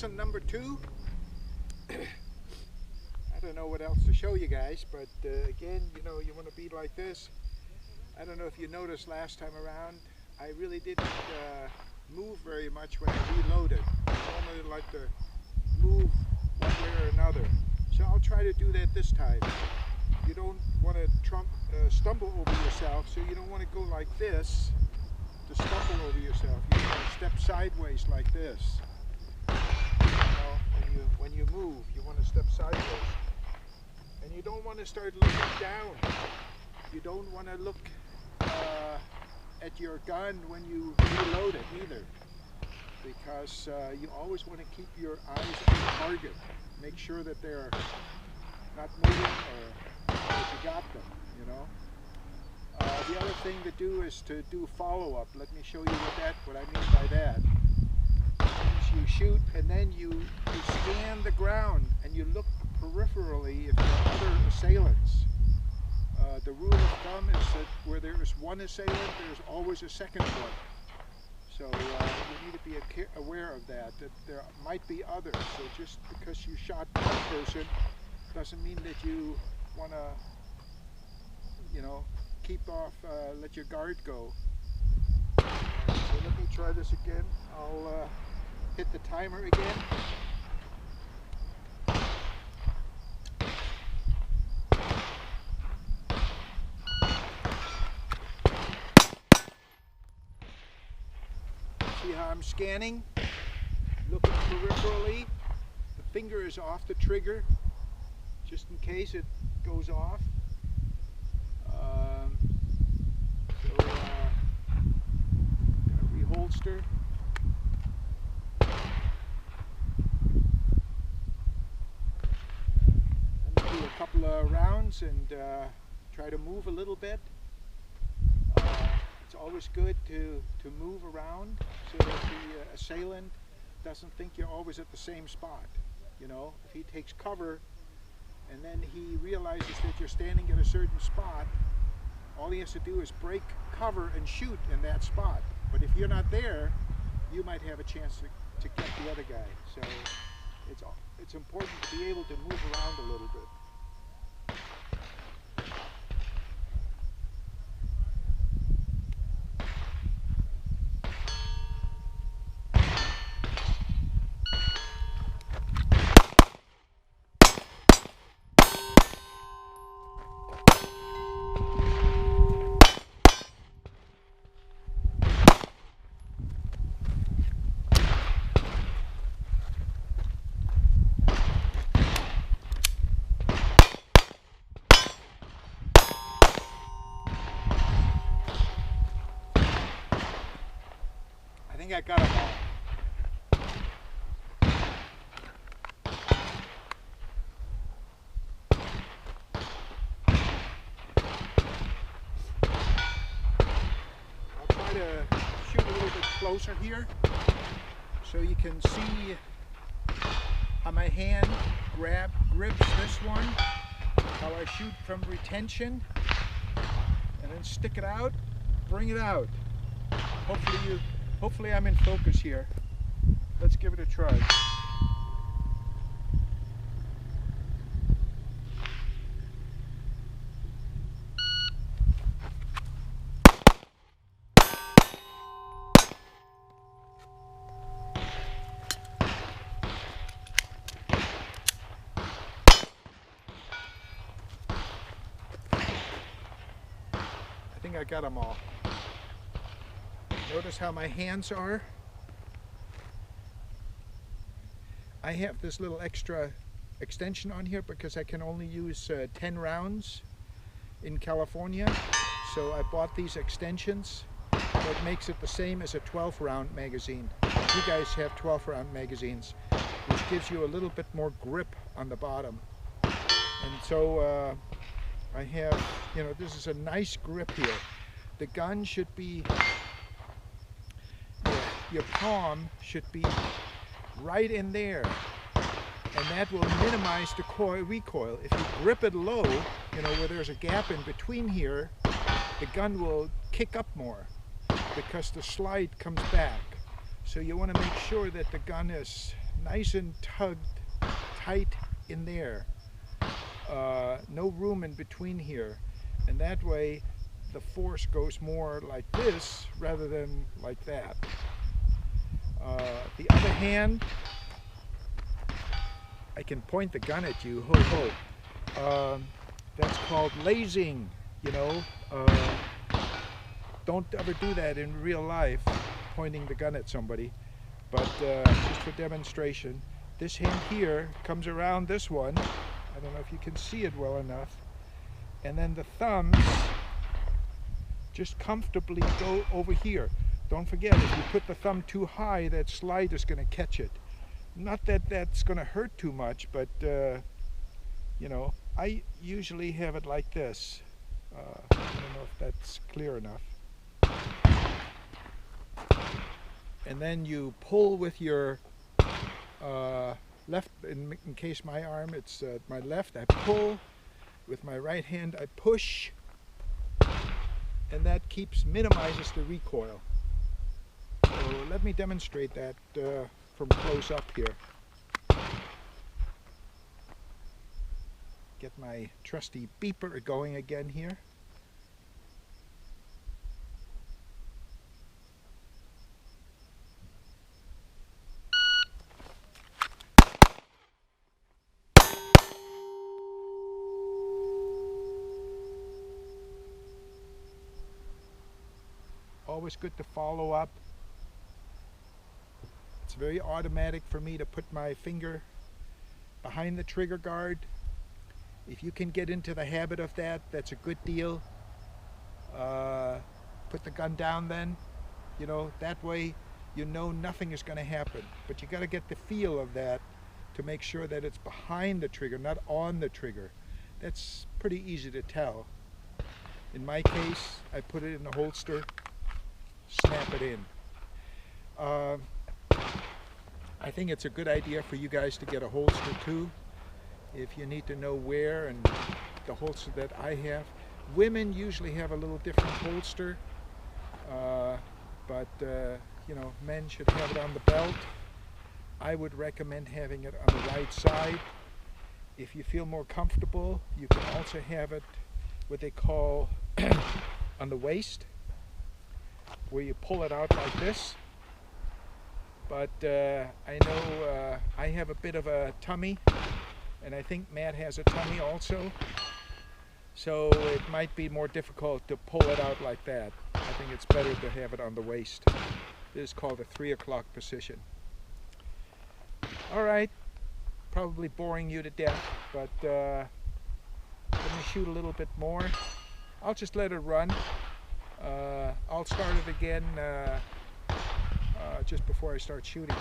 lesson number 2. I don't know what else to show you guys, but again, you know, you want to be like this. I don't know if you noticed last time around, I really didn't move very much when I reloaded. I normally like to move one way or another. So I'll try to do that this time. You don't want to stumble over yourself, so you don't want to go like this to stumble over yourself. You want to step sideways like this. You know, when you move, you want to step sideways. And you don't want to start looking down. You don't want to look at your gun when you reload it either, because you always want to keep your eyes on the target. Make sure that they're not moving or that you got them, you know. The other thing to do is to do follow-up. Let me show you what I mean by that. You shoot and then you scan the ground and you look peripherally if there are other assailants. The rule of thumb is that where there is one assailant, there's always a second one. So you need to be aware of that there might be others. So just because you shot one person doesn't mean that you want to, you know, keep off, let your guard go. So let me try this again. I'll hit the timer again. See how I'm scanning, looking peripherally. The finger is off the trigger, just in case it goes off. So gonna reholster. And do a couple of rounds and try to move a little bit. It's always good to move around so that the assailant doesn't think you're always at the same spot. You know, if he takes cover and then he realizes that you're standing at a certain spot, all he has to do is break cover and shoot in that spot. But if you're not there, you might have a chance to get the other guy. So it's important to be able to move around a little bit. I think I got them all. I'll try to shoot a little bit closer here so you can see how my hand grips this one, how I shoot from retention, and then stick it out, bring it out. Hopefully I'm in focus here. Let's give it a try. I think I got them all. Notice how my hands are. I have this little extra extension on here because I can only use 10 rounds in California. So I bought these extensions. That makes it the same as a 12-round magazine. You guys have 12-round magazines, which gives you a little bit more grip on the bottom. And so I have, you know, this is a nice grip here. The gun should be, your palm should be right in there, and that will minimize the recoil. If you grip it low, you know, where there's a gap in between here, the gun will kick up more because the slide comes back. So you want to make sure that the gun is nice and tugged tight in there. No room in between here, and that way the force goes more like this rather than like that. The other hand, I can point the gun at you, ho ho. That's called lasing, you know. Don't ever do that in real life, pointing the gun at somebody, but just for demonstration. This hand here comes around this one. I don't know if you can see it well enough. And then the thumbs just comfortably go over here. Don't forget, if you put the thumb too high, that slide is going to catch it. Not that that's going to hurt too much, but you know, I usually have it like this. I don't know if that's clear enough. And then you pull with your left, in case my arm, it's my left, I pull. With my right hand, I push. And that minimizes the recoil. So let me demonstrate that from close up here. Get my trusty beeper going again here. Always good to follow up. It's very automatic for me to put my finger behind the trigger guard. If you can get into the habit of that, that's a good deal. Put the gun down then, you know, that way you know nothing is going to happen. But you got to get the feel of that to make sure that it's behind the trigger, not on the trigger. That's pretty easy to tell. In my case, I put it in the holster, snap it in. I think it's a good idea for you guys to get a holster too, if you need to know where, and the holster that I have. Women usually have a little different holster, but you know, men should have it on the belt. I would recommend having it on the right side. If you feel more comfortable, you can also have it what they call on the waist, where you pull it out like this. But I know I have a bit of a tummy, and I think Matt has a tummy also, so it might be more difficult to pull it out like that. I think it's better to have it on the waist. This is called a 3 o'clock position. Alright, probably boring you to death, but let me shoot a little bit more. I'll just let it run. I'll start it again just before I start shooting.